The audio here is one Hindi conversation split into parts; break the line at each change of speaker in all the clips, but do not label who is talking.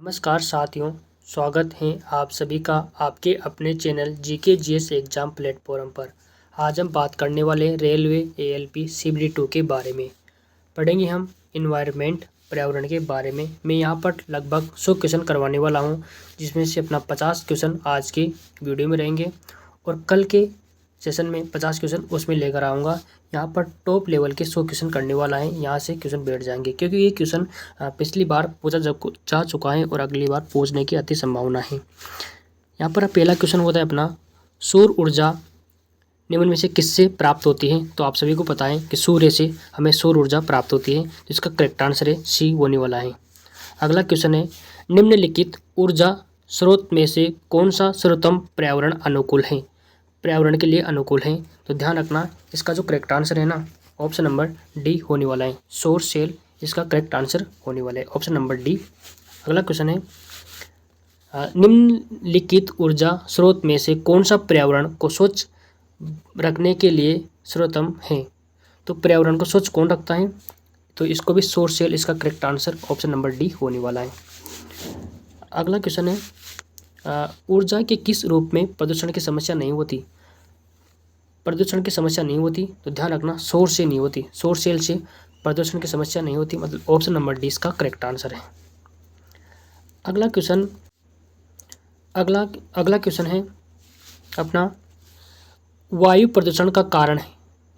नमस्कार साथियों, स्वागत है आप सभी का आपके अपने channel GK GS exam platform पर। आज हम बात करने वाले हैं रेलवे एएलपी CBD2 के बारे में। पढ़ेंगे हम इन्वायरमेंट पर्यावरण के बारे में। मैं यहाँ पर लगभग 100 क्वेश्चन करवाने वाला हूँ, जिसमें से अपना 50 क्वेश्चन आज की वीडियो में रहेंगे और कल के सेशन में 50 क्वेश्चन उसमें लेकर आऊँगा। यहाँ पर टॉप लेवल के 100 क्वेश्चन करने वाला है, यहाँ से क्वेश्चन बैठ जाएंगे क्योंकि ये क्वेश्चन पिछली बार पूछा जा चुका है और अगली बार पूछने की अति संभावना है। यहाँ पर पहला क्वेश्चन होता है अपना, सौर ऊर्जा निम्न में से किससे प्राप्त होती है? तो आप सभी को पता है कि सूर्य से हमें सौर ऊर्जा प्राप्त होती है, तो इसका करेक्ट आंसर है सी होने वाला है। अगला क्वेश्चन है, निम्नलिखित ऊर्जा स्रोत में से कौन सा सर्वोत्तम पर्यावरण अनुकूल है, पर्यावरण के लिए अनुकूल है? तो ध्यान रखना, इसका जो करेक्ट आंसर है ना, ऑप्शन नंबर डी होने वाला है। सौर सेल इसका करेक्ट आंसर होने वाला है, ऑप्शन नंबर डी। अगला क्वेश्चन है, निम्नलिखित ऊर्जा स्रोत में से कौन सा पर्यावरण को स्वच्छ रखने के लिए सर्वोत्तम है? तो पर्यावरण को स्वच्छ कौन रखता है? तो इसको भी सौर सेल इसका correct answer option number D होने वाला है। अगला क्वेश्चन है, ऊर्जा के किस रूप में प्रदूषण की समस्या नहीं होती? प्रदूषण की समस्या नहीं होती, तो ध्यान रखना सौर से नहीं होती, सौर सेल से प्रदूषण की समस्या नहीं होती, मतलब ऑप्शन नंबर डी इसका करेक्ट आंसर है। अगला क्वेश्चन है अपना, वायु प्रदूषण का कारण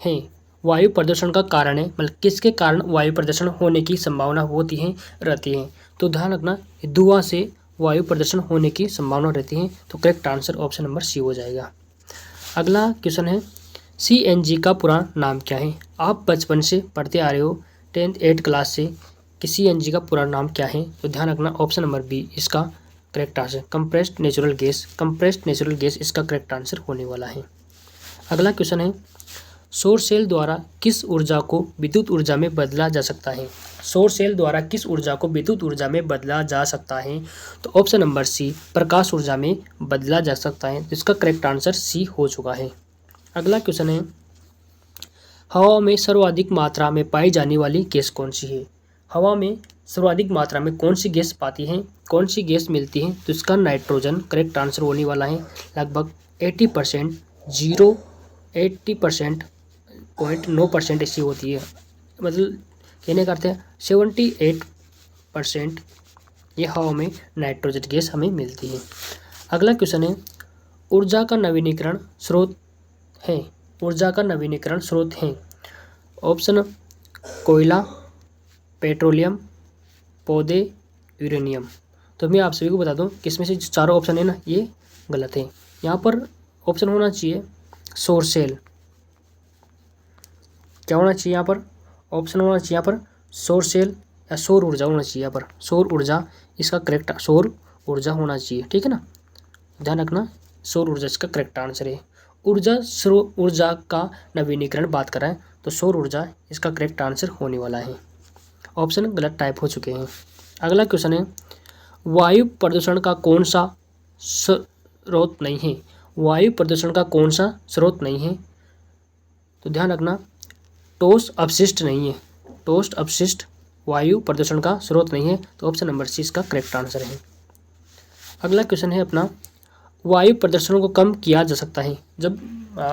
है, वायु प्रदूषण का कारण है, मतलब किसके कारण वायु प्रदूषण होने की संभावना होती है रहती है? तो ध्यान रखना, धुआं से वायु प्रदूषण होने की संभावना रहती है, तो correct answer option number C हो जाएगा। अगला क्वेश्चन है, CNG का पूरा नाम क्या है? आप बचपन से पढ़ते आ रहे हो 10th 8th क्लास से कि CNG का पूरा नाम क्या है? तो ध्यान रखना, ऑप्शन नंबर बी इसका correct answer compressed natural gas, compressed natural gas इसका करेक्ट आंसर होने वाला है। अगला क्वेश्चन है, सौर सेल द्वारा किस ऊर्जा को विद्युत ऊर्जा में बदला जा सकता है? सौर सेल द्वारा किस ऊर्जा को विद्युत ऊर्जा में बदला जा सकता है? तो ऑप्शन नंबर सी प्रकाश ऊर्जा में बदला जा सकता है, तो इसका करेक्ट आंसर सी हो चुका है। अगला क्वेश्चन है, हवा में सर्वाधिक मात्रा में पाई जाने वाली गैस कौन सी है? हवा में सर्वाधिक मात्रा में कौन सी गैस पाती है, कौन सी गैस मिलती है? तो इसका नाइट्रोजन करेक्ट आंसर होने वाला है। लगभग 80% 0.9% ऐसी होती है, मतलब कहने का अर्थ है 78% ये हवा में नाइट्रोजन गैस हमें मिलती है। अगला क्वेश्चन है, ऊर्जा का नवीनीकरण स्रोत है, ऊर्जा का नवीनीकरण स्रोत है। ऑप्शन, कोयला, पेट्रोलियम, पौधे, यूरेनियम। तो मैं आप सभी को बता दूं कि इसमें से जो चारों ऑप्शन है ना, ये गलत है। यहाँ पर ऑप्शन होना चाहिए सौर सेल। क्या होना चाहिए यहाँ पर? ऑप्शन होना चाहिए यहाँ पर सौर सेल या सौर ऊर्जा होना चाहिए। यहाँ पर सौर ऊर्जा इसका करेक्ट, सौर ऊर्जा होना चाहिए, ठीक है ना, ध्यान रखना, सौर ऊर्जा इसका करेक्ट आंसर है। ऊर्जा का नवीनीकरण बात कर रहा है, तो सौर ऊर्जा इसका करेक्ट आंसर होने वाला है। ऑप्शन गलत टाइप हो चुके हैं। अगला क्वेश्चन है, वायु प्रदूषण का कौन सा स्रोत नहीं है? वायु प्रदूषण का कौन सा स्रोत नहीं है? तो ध्यान रखना, ठोस अपशिष्ट नहीं है, ठोस अपशिष्ट वायु प्रदूषण का स्रोत नहीं है, तो ऑप्शन नंबर सी इसका करेक्ट आंसर है। अगला क्वेश्चन है अपना, वायु प्रदूषण को कम किया जा सकता है? जब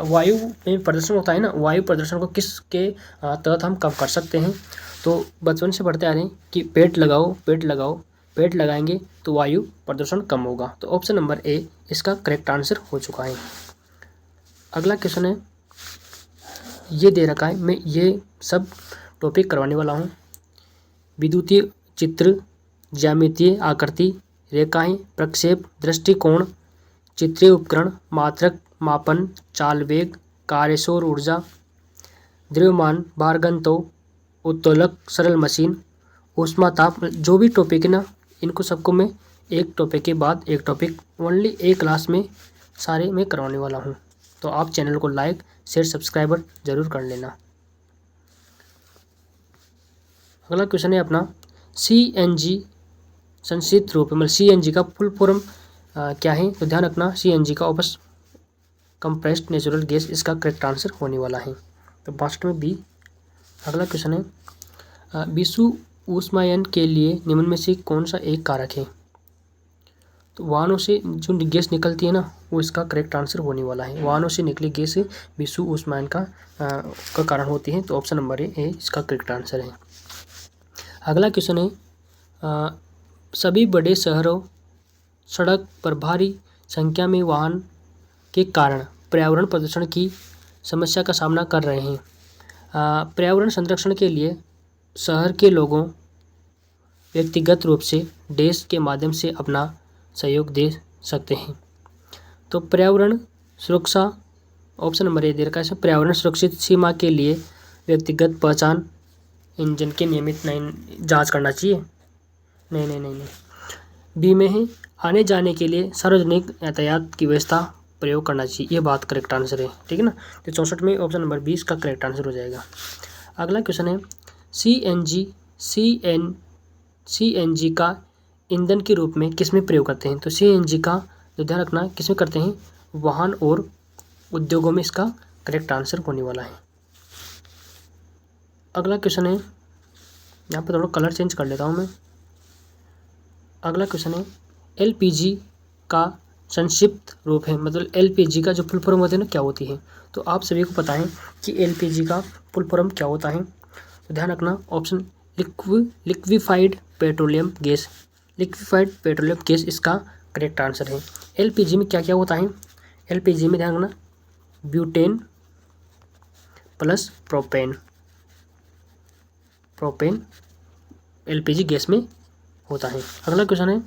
वायु में प्रदूषण होता है ना, वायु प्रदूषण को किसके तहत हम कम कर सकते हैं? तो बचपन से पढ़ते आ रहे हैं कि पेड़ लगाओ, पेड़ लगाओ, पेड़ लगाएंगे तो वायु प्रदूषण कम होगा, तो ऑप्शन नंबर ए इसका करेक्ट आंसर हो चुका है। अगला क्वेश्चन है, ये दे रखा है, मैं ये सब टॉपिक करवाने वाला हूँ। विद्युतीय चित्र, ज्यामितीय आकृति, रेखाएं, प्रक्षेप, दृष्टिकोण, चित्रीय उपकरण, मात्रक मापन, चाल वेग, कार्य सौर ऊर्जा, द्रव्यमान, भारघनत्व, उत्तोलक, सरल मशीन, ऊष्मा ताप, जो भी टॉपिक है ना, इनको सबको मैं एक टॉपिक के बाद एक टॉपिक ओनली एक क्लास में सारे मैं करवाने वाला हूँ। तो आप चैनल को लाइक शेयर सब्सक्राइबर जरूर कर लेना। अगला क्वेश्चन है अपना, CNG संक्षिप्त रूप, मतलब CNG का फुल फॉर्म क्या है? तो ध्यान रखना, CNG का ऑप्शन कंप्रेस्ड नेचुरल गैस इसका करेक्ट आंसर होने वाला है, तो लास्ट में बी। अगला क्वेश्चन है, विश्व ऊष्मायन के लिए निम्न में से कौन सा एक कारक है? तो वाहनों से जो गैस निकलती है ना, वो इसका करेक्ट आंसर होने वाला है। वाहनों से निकली गैस विश्व उष्मायन का कारण होती है। तो ऑप्शन नंबर ए इसका करेक्ट आंसर है। अगला क्वेश्चन है, सभी बड़े शहरों सड़क पर भारी संख्या में वाहन के कारण पर्यावरण प्रदूषण की समस्या का सामना कर रहे हैं। पर्यावरण संरक्षण के लिए शहर के लोगों व्यक्तिगत रूप से देश के माध्यम से अपना सहयोग दे सकते हैं। तो पर्यावरण सुरक्षा ऑप्शन नंबर ए दे रखा है। पर्यावरण सुरक्षित सीमा के लिए व्यक्तिगत पहचान इंजन के नियमित जांच करना चाहिए। नहीं। बी में है, आने जाने के लिए सार्वजनिक यातायात की व्यवस्था प्रयोग करना चाहिए। ये बात करेक्ट आंसर है, ठीक है ना। तो 64 में ऑप्शन नंबर 20 का करेक्ट आंसर हो जाएगा। अगला क्वेश्चन है, सीएनजी का ईंधन के रूप में किसमें प्रयोग करते हैं। तो सीएनजी का जो ध्यान रखना किसमें करते हैं, वाहन और उद्योगों में इसका करेक्ट आंसर होने वाला है। अगला क्वेश्चन है, यहाँ पर थोड़ा कलर चेंज कर लेता हूँ मैं। अगला क्वेश्चन है, एलपीजी का संक्षिप्त रूप है, मतलब एलपीजी का जो फुल फॉर्म होती है ना क्या होती है। तो आप सभी को पता है कि एलपीजी का फुल फॉर्म क्या होता है। तो ध्यान रखना option liquefied petroleum gas. Liquefied petroleum gas इसका करेक्ट आंसर है। एलपीजी में क्या क्या होता है, एलपीजी में ध्यान रखना butane plus propane LPG gas में होता है। अगला क्वेश्चन है,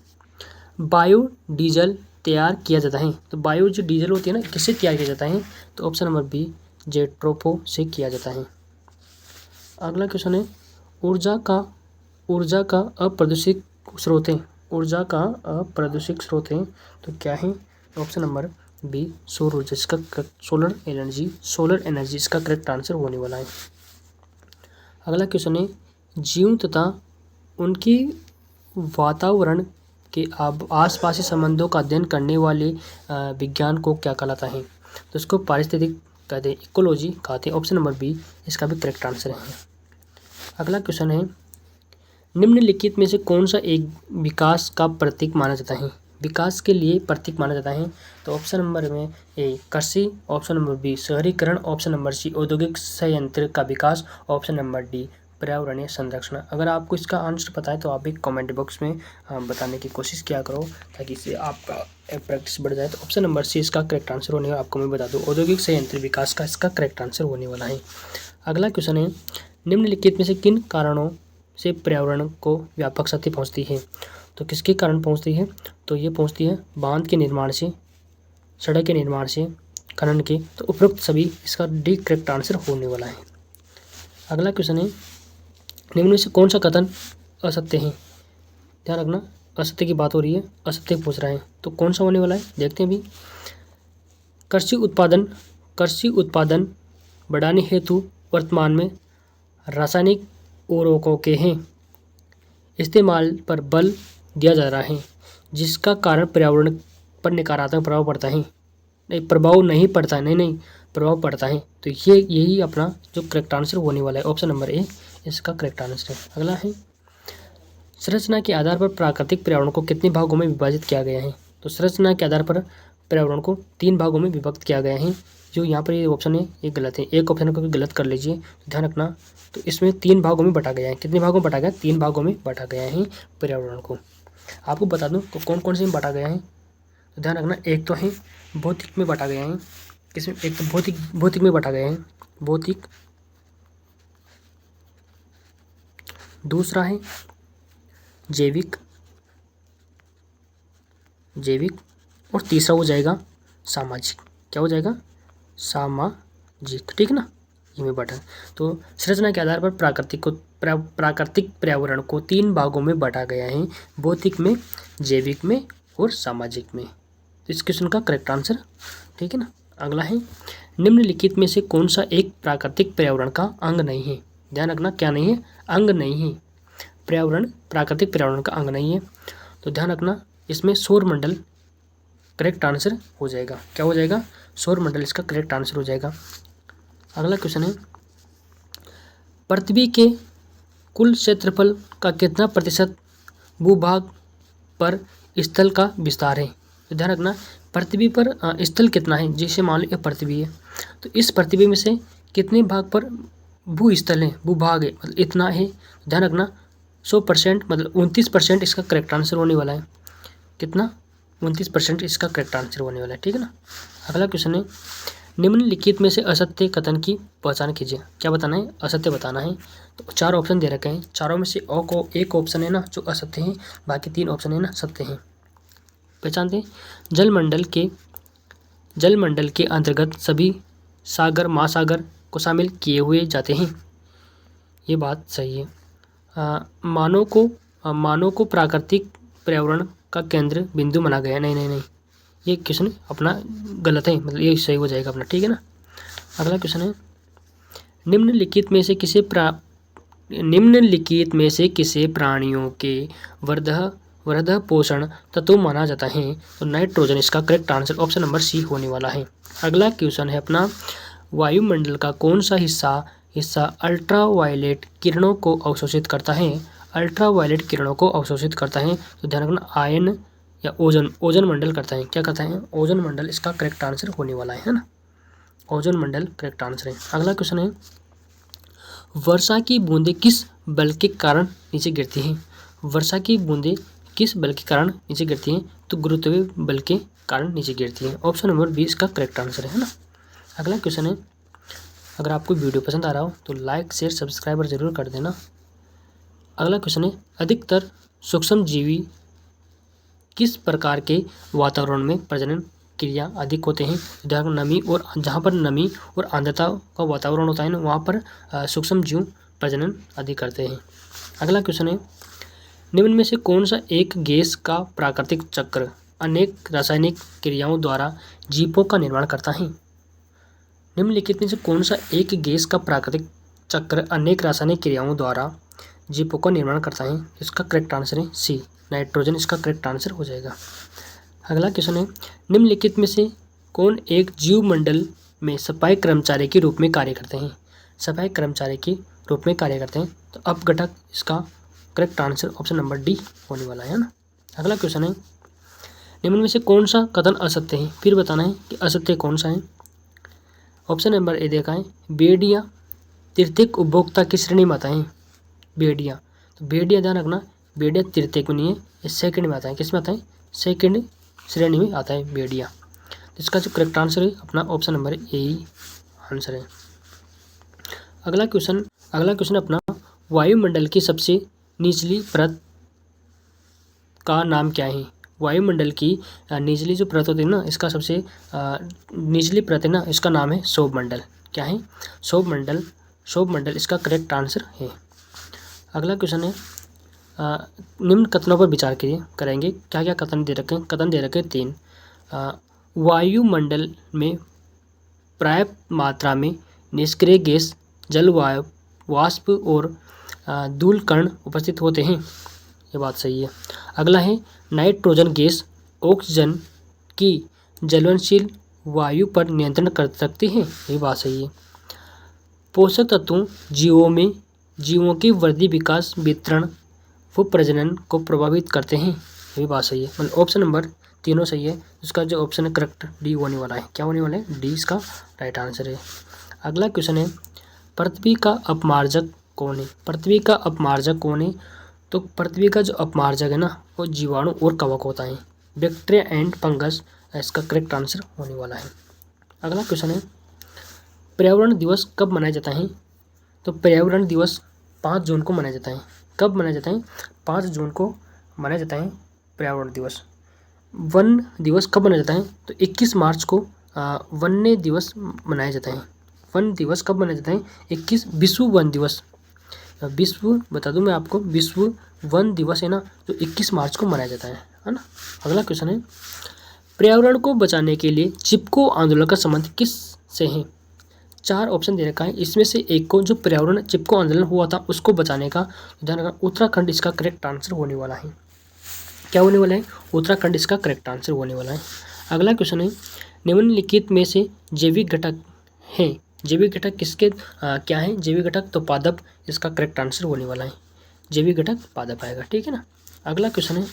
बायोडीजल तैयार किया जाता है। तो बायो जो डीजल होती है ना, किससे तैयार किया जाता है। तो ऑप्शन नंबर बी जेट्रोफो से किया जाता है। अगला क्वेश्चन है, ऊर्जा का अप्रदूषित स्रोत है। ऊर्जा का अप्रदूषित स्रोत है तो क्या है, ऑप्शन नंबर बी सौर ऊर्जा। इसका सोलर एनर्जी इसका करेक्ट आंसर होने वाला है। अगला क्वेश्चन है, जीव तथा उनकी वातावरण के आसपासी संबंधों का अध्ययन करने वाले विज्ञान को क्या कहलाता है। तो इसको पारिस्थितिक कहते हैं, इकोलॉजी कहते हैं। ऑप्शन नंबर बी इसका भी करेक्ट आंसर है। अगला क्वेश्चन है, निम्नलिखित में से कौन सा एक विकास का प्रतीक माना जाता है। विकास के लिए प्रतीक माना जाता है। तो ऑप्शन नंबर में ए कृषि, ऑप्शन नंबर बी शहरीकरण, ऑप्शन नंबर सी औद्योगिक संयंत्र का विकास, ऑप्शन नंबर डी पर्यावरणीय संरक्षण। अगर आपको इसका आंसर पता है तो आप भी कमेंट बॉक्स में बताने की कोशिश किया करो, ताकि इससे आपका प्रैक्टिस बढ़ जाए। तो ऑप्शन नंबर सी इसका करेक्ट आंसर होने वाला, आपको मैं बता दूं औद्योगिक संयंत्र विकास का इसका करेक्ट आंसर होने वाला है। अगला क्वेश्चन है, निम्नलिखित में से किन कारणों से पर्यावरण को व्यापक क्षति पहुँचती है। तो किसके कारण पहुँचती है, तो ये पहुँचती है बांध के निर्माण से, सड़क के निर्माण से, खनन के। तो उपरोक्त सभी इसका डी करेक्ट आंसर होने वाला है। अगला क्वेश्चन है, निम्न में से कौन सा कथन असत्य है। ध्यान रखना असत्य की बात हो रही है, असत्य पूछ रहा है, तो कौन सा होने वाला है देखते हैं अभी। कृषि उत्पादन बढ़ाने हेतु वर्तमान में रासायनिक उर्वरकों के हैं इस्तेमाल पर बल दिया जा रहा है, जिसका कारण पर्यावरण पर नकारात्मक प्रभाव पड़ता है। प्रभाव नहीं पड़ता, नहीं प्रभाव पड़ता है। तो यही अपना जो करेक्ट आंसर होने वाला है, ऑप्शन नंबर ए इसका करेक्ट आंसर है। अगला है, संरचना के आधार पर प्राकृतिक पर्यावरण को कितने भागों में विभाजित किया गया है। तो संरचना के आधार पर पर्यावरण को 3 भागों में विभक्त किया गया है। जो यहाँ पर ये ऑप्शन है ये गलत है, एक ऑप्शन को गलत कर लीजिए, ध्यान रखना। तो इसमें 3 भागों में बांटा गया है। कितने भागों में बांटा गया, 3 भागों में बांटा गया है पर्यावरण को। आपको बता दूँ तो कौन कौन से में बांटा गया है, तो ध्यान रखना। एक तो है भौतिक में बांटा गया है, किसमें, एक तो भौतिक में बांटा गया है, भौतिक। दूसरा है जैविक, और तीसरा हो जाएगा सामाजिक। क्या हो जाएगा, सामाजिक, ठीक है ना, ये में बांटा। तो संरचना के आधार पर प्राकृतिक पर्यावरण को 3 भागों में बांटा गया है, भौतिक में, जैविक में और सामाजिक में। तो इस क्वेश्चन का करेक्ट आंसर, ठीक है ना। अगला है, निम्नलिखित में से कौन सा एक प्राकृतिक पर्यावरण का अंग नहीं है। ध्यान रखना क्या नहीं है, अंग नहीं है। प्राकृतिक पर्यावरण का अंग नहीं है। तो ध्यान रखना इसमें सौर मंडल करेक्ट आंसर हो जाएगा। क्या हो जाएगा, सौर मंडल इसका करेक्ट आंसर हो जाएगा। अगला क्वेश्चन है, पृथ्वी के कुल क्षेत्रफल का कितना प्रतिशत भूभाग पर स्थल का विस्तार है। तो ध्यान रखना पृथ्वी पर स्थल कितना है, जैसे मान लो ये पृथ्वी है, तो इस पृथ्वी में से कितने भाग पर भूस्थल है, भूभाग है, मतलब इतना है। ध्यान रखना 100% मतलब 29% इसका करेक्ट आंसर होने वाला है। कितना? 29% इसका करेक्ट आंसर होने वाला है, ठीक है ना। अगला क्वेश्चन है निम्नलिखित में से असत्य कथन की पहचान कीजिए। क्या बताना है? असत्य बताना है। तो 4 ऑप्शन दे रखे हैं, चारों में से एक ऑप्शन है ना जो असत्य है, बाकी 3 ऑप्शन है ना सत्य है। पहचानते हैं। जलमंडल के अंतर्गत सभी सागर महासागर को शामिल किए हुए जाते हैं, ये बात सही है। मानव को प्राकृतिक पर्यावरण का केंद्र बिंदु माना गया। नहीं, ये क्वेश्चन अपना गलत है, मतलब ये सही हो जाएगा अपना, ठीक है ना। अगला क्वेश्चन है निम्नलिखित में से किसे प्राणियों के वृद्ध पोषण तत्व माना जाता है? तो नाइट्रोजन इसका correct answer option number C होने वाला है। अगला क्वेश्चन है अपना वायुमंडल का कौन सा हिस्सा अल्ट्रावायलेट किरणों को अवशोषित करता है? अल्ट्रावायलेट किरणों को अवशोषित करता है, तो ध्यान रखना आयन या ओजोन मंडल करता है। क्या करता है? ओजोन मंडल इसका करेक्ट आंसर होने वाला है ना। ओजोन मंडल करेक्ट आंसर है। अगला क्वेश्चन है वर्षा की बूंदें किस बल के कारण नीचे गिरती हैं? वर्षा की बूंदें किस बल के कारण नीचे गिरती हैं? तो गुरुत्वीय बल के कारण नीचे गिरती हैं। ऑप्शन नंबर 20 का करेक्ट आंसर है ना। अगला क्वेश्चन है अगर आपको वीडियो पसंद आ रहा हो तो लाइक शेयर सब्सक्राइबर जरूर कर देना। अगला क्वेश्चन है अधिकतर सूक्ष्म जीवी किस प्रकार के वातावरण में प्रजनन क्रिया अधिक होते हैं? नमी और जहाँ पर नमी और आर्द्रता का वातावरण होता है ना वहाँ पर सूक्ष्म जीव प्रजनन अधिक करते हैं। अगला क्वेश्चन है निम्न में से कौन सा एक गैस का प्राकृतिक चक्र अनेक रासायनिक क्रियाओं द्वारा जीवों का निर्माण करता है? निम्नलिखित में से कौन सा एक गैस का प्राकृतिक चक्र अनेक रासायनिक क्रियाओं द्वारा जीवों का निर्माण करता है? इसका करेक्ट आंसर है सी, नाइट्रोजन इसका करेक्ट आंसर हो जाएगा। अगला क्वेश्चन है निम्नलिखित में से कौन एक जीव मंडल में सफाई कर्मचारी के रूप में कार्य करते हैं? सफाई कर्मचारी के रूप में कार्य करते हैं, तो अपघटक इसका correct answer option number D होने वाला है ना। अगला क्वेश्चन है निम्न में से कौन सा कथन असत्य है? फिर बताना है कि असत्य कौन सा है। ऑप्शन नंबर ए देखा है भेड़िया तृतीयक उपभोक्ता की श्रेणी में आता है। भेड़िया, तो भेड़िया ध्यान रखना भेड़िया तृतीयक में नहीं है, ये सेकंड में आता है। किस में आता है? सेकंड श्रेणी में आता है भेड़िया। इसका जो करेक्ट आंसर है अपना option number A he answer है। अगला क्वेश्चन अपना वायुमंडल की सबसे निचली परत का नाम क्या है? वायुमंडल की निचली जो परत होती है ना इसका सबसे निचली परत है ना इसका नाम है सौरमंडल। क्या है? सौरमंडल इसका करेक्ट आंसर है। अगला क्वेश्चन है निम्न कथनों पर विचार करेंगे। क्या क्या कथन दे रखे हैं? कथन दे रखे 3। वायुमंडल में पर्याप्त मात्रा में निष्क्रिय गैस जलवायु वाष्प और धूलकण उपस्थित होते हैं, ये बात सही है। अगला है नाइट्रोजन गैस ऑक्सीजन की ज्वलनशील वायु पर नियंत्रण कर सकती है, ये बात सही है। पोषक तत्वों जीवों की वृद्धि विकास वितरण व प्रजनन को प्रभावित करते हैं, ये बात सही है। मतलब ऑप्शन नंबर तीनों सही है। इसका जो ऑप्शन है करेक्ट डी होने वाला है। क्या होने वाला है? डी इसका राइट आंसर है। अगला क्वेश्चन है पृथ्वी का अपमार्जक कौन है? पृथ्वी का अपमार्जक कौन है? तो पृथ्वी का जो अपमार्जक है ना वो जीवाणु और कवक होता है, बैक्टीरिया एंड फंगस, इसका करेक्ट आंसर होने वाला है। अगला क्वेश्चन है पर्यावरण दिवस कब मनाया जाता है? तो पर्यावरण दिवस 5 जून को मनाया जाता है। कब मनाया जाता है? 5 जून को मनाया जाता है पर्यावरण दिवस। वन दिवस कब मनाया जाता है? तो 21 मार्च को वन्य दिवस मनाया जाता है। वन दिवस कब मनाया जाता है? 21 विश्व वन दिवस, विश्व बता दूं मैं आपको, विश्व वन दिवस है ना जो 21 मार्च को मनाया जाता है ना। अगला क्वेश्चन है पर्यावरण को बचाने के लिए चिपको आंदोलन का संबंध किस से है? 4 ऑप्शन दे रखा है, इसमें से एक को जो पर्यावरण चिपको आंदोलन हुआ था उसको बचाने का ध्यान रखना उत्तराखंड इसका करेक्ट आंसर होने वाला है। क्या होने वाला है? उत्तराखंड इसका करेक्ट आंसर होने वाला है। अगला क्वेश्चन है निम्नलिखित में से जैविक घटक है, जैविक घटक किसके क्या है? जैविक घटक तो पादप इसका करेक्ट आंसर होने वाला है। जैविक घटक पादप आएगा, ठीक है ना। अगला क्वेश्चन है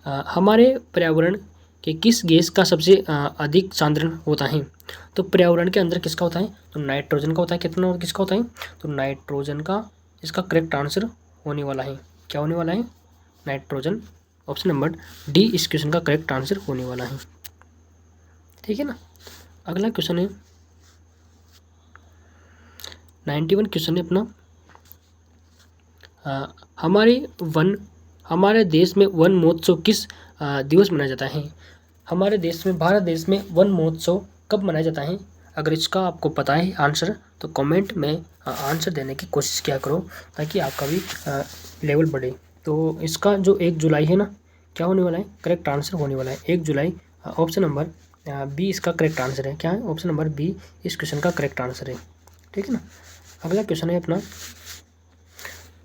हमारे पर्यावरण के किस गैस का सबसे अधिक सांद्रण होता है? तो पर्यावरण के अंदर किसका होता है? तो नाइट्रोजन का होता है। कितना और किसका होता है? तो नाइट्रोजन का इसका करेक्ट आंसर होने वाला है। क्या होने वाला है? नाइट्रोजन। ऑप्शन नंबर डी इस क्वेश्चन का करेक्ट आंसर होने वाला है। ठीक है ना। अगला क्वेश्चन है 91 क्वेश्चन है अपना। हमारे देश में वन महोत्सव किस दिवस मनाया जाता है? हमारे देश में, भारत देश में वन महोत्सव कब मनाया जाता है? अगर इसका आपको पता है आंसर तो कमेंट में आंसर देने की कोशिश किया करो ताकि आपका भी लेवल बढ़े। तो इसका जो 1 जुलाई है ना, क्या होने वाला है? करेक्ट आंसर होने वाला है 1 जुलाई। ऑप्शन नंबर बी इसका करेक्ट आंसर है। क्या है? ऑप्शन नंबर बी इस क्वेश्चन का करेक्ट आंसर है। ठीक है ना। अगला क्वेश्चन है अपना,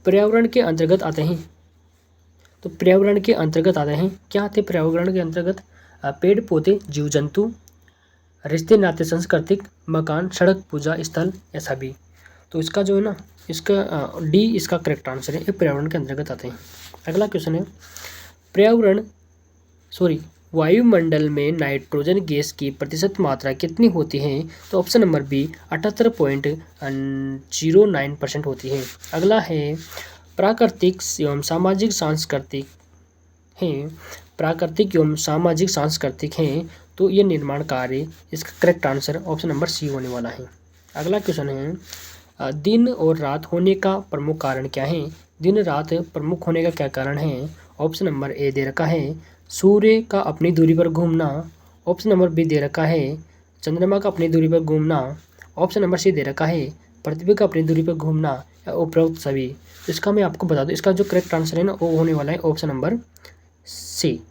पर्यावरण के अंतर्गत आते हैं। तो पर्यावरण के अंतर्गत आते हैं, क्या आते हैं पर्यावरण के अंतर्गत? पेड़ पौधे, जीव जंतु, रिश्ते नाते, सांस्कृतिक, मकान, सड़क, पूजा स्थल या सभी। तो इसका जो है ना, इसका डी इसका करेक्ट आंसर है। ये पर्यावरण के अंतर्गत आते हैं। अगला क्वेश्चन है, वायुमंडल में नाइट्रोजन गैस की प्रतिशत मात्रा कितनी होती है? तो ऑप्शन नंबर बी 78.09% होती है। अगला है, प्राकृतिक एवं सामाजिक सांस्कृतिक हैं तो ये निर्माण कार्य, इसका correct answer option number C होने वाला है। अगला क्वेश्चन है, दिन और रात होने का प्रमुख कारण क्या है? दिन रात प्रमुख होने का क्या कारण है? ऑप्शन नंबर ए दे रखा है सूर्य का अपनी दूरी पर घूमना। ऑप्शन नंबर बी दे रखा है चंद्रमा का अपनी दूरी पर घूमना। ऑप्शन नंबर सी दे रखा है पृथ्वी का अपनी दूरी पर घूमना या उपरोक्त सभी। इसका मैं आपको बता दूं, इसका जो करेक्ट आंसर है ना वो होने वाला है ऑप्शन नंबर सी,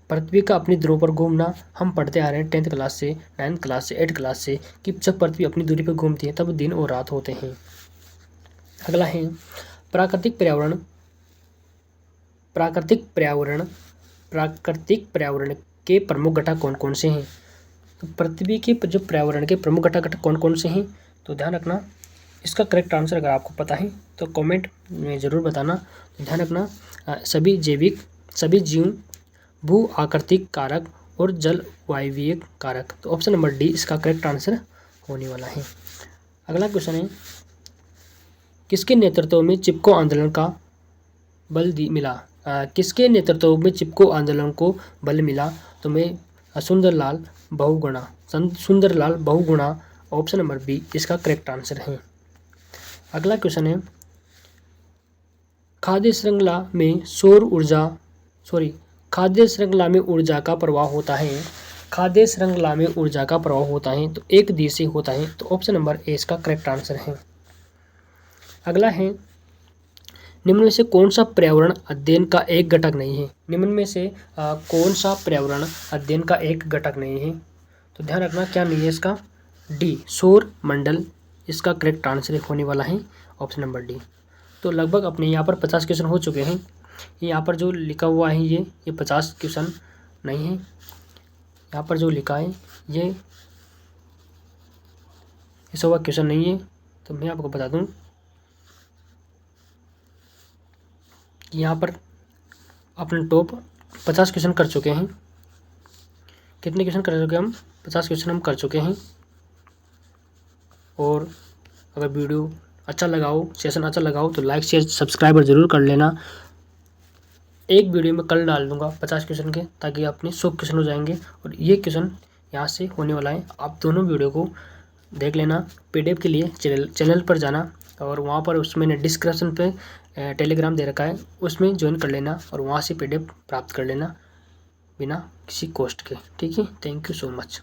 पृथ्वी का अपनी ध्रुव पर घूमना। हम पढ़ते आ रहे हैं 10th क्लास से, 9th क्लास से, 8th क्लास से कि जब पृथ्वी अपनी दूरी पर घूमती है तब दिन और रात होते हैं। अगला है, प्राकृतिक पर्यावरण के प्रमुख घटक कौन कौन से हैं? तो पृथ्वी के जो पर्यावरण के प्रमुख घटक कौन कौन से हैं? तो ध्यान रखना, इसका करेक्ट आंसर अगर आपको पता है तो कमेंट में ज़रूर बताना। ध्यान रखना, सभी जीव, भू आकृतिक कारक और जल वायवीय कारक। तो ऑप्शन नंबर डी इसका करेक्ट आंसर होने वाला है। अगला क्वेश्चन है, किसके नेतृत्व में चिपको आंदोलन का बल मिला? किसके नेतृत्व में चिपको आंदोलन को बल मिला? तो मैं Sundarlal Bahuguna. Option number B इसका करेक्ट आंसर है। अगला क्वेश्चन है, खाद्य श्रृंखला में ऊर्जा का प्रवाह होता है। खाद्य श्रृंखला में ऊर्जा का प्रवाह होता है तो एक दिशा होता है। तो ऑप्शन नंबर ए इसका करेक्ट आंसर है। अगला है, निम्न में से कौन सा पर्यावरण अध्ययन का एक घटक नहीं है? निम्न में से कौन सा पर्यावरण अध्ययन का एक घटक नहीं है? तो ध्यान रखना, क्या नहीं है इसका? डी सौर मंडल इसका करेक्ट आंसर होने वाला है ऑप्शन नंबर डी। तो लगभग अपने यहाँ पर 50 क्वेश्चन हो चुके हैं। यहाँ पर जो लिखा हुआ है ये 50 क्वेश्चन नहीं है। यहाँ पर जो लिखा है ये 100 क्वेश्चन नहीं है। तो मैं आपको बता दूं कि यहाँ पर अपने टॉप 50 क्वेश्चन कर चुके हैं। कितने क्वेश्चन कर चुके हैं हम? 50 क्वेश्चन हम कर चुके हैं। और अगर वीडियो अच्छा लगाओ, सेशन अच्छा लगाओ तो लाइक शेयर सब्सक्राइबर ज़रूर कर लेना। एक वीडियो में कल डाल दूंगा 50 क्वेश्चन के, ताकि अपने 100 क्वेश्चन हो जाएंगे। और ये क्वेश्चन यहाँ से होने वाला है। आप दोनों वीडियो को देख लेना। PDF के लिए चैनल पर जाना और वहाँ पर उसमें डिस्क्रिप्शन पे टेलीग्राम दे रखा है, उसमें ज्वाइन कर लेना और वहाँ से PDF प्राप्त कर लेना बिना किसी कॉस्ट के। ठीक है, थैंक यू सो मच।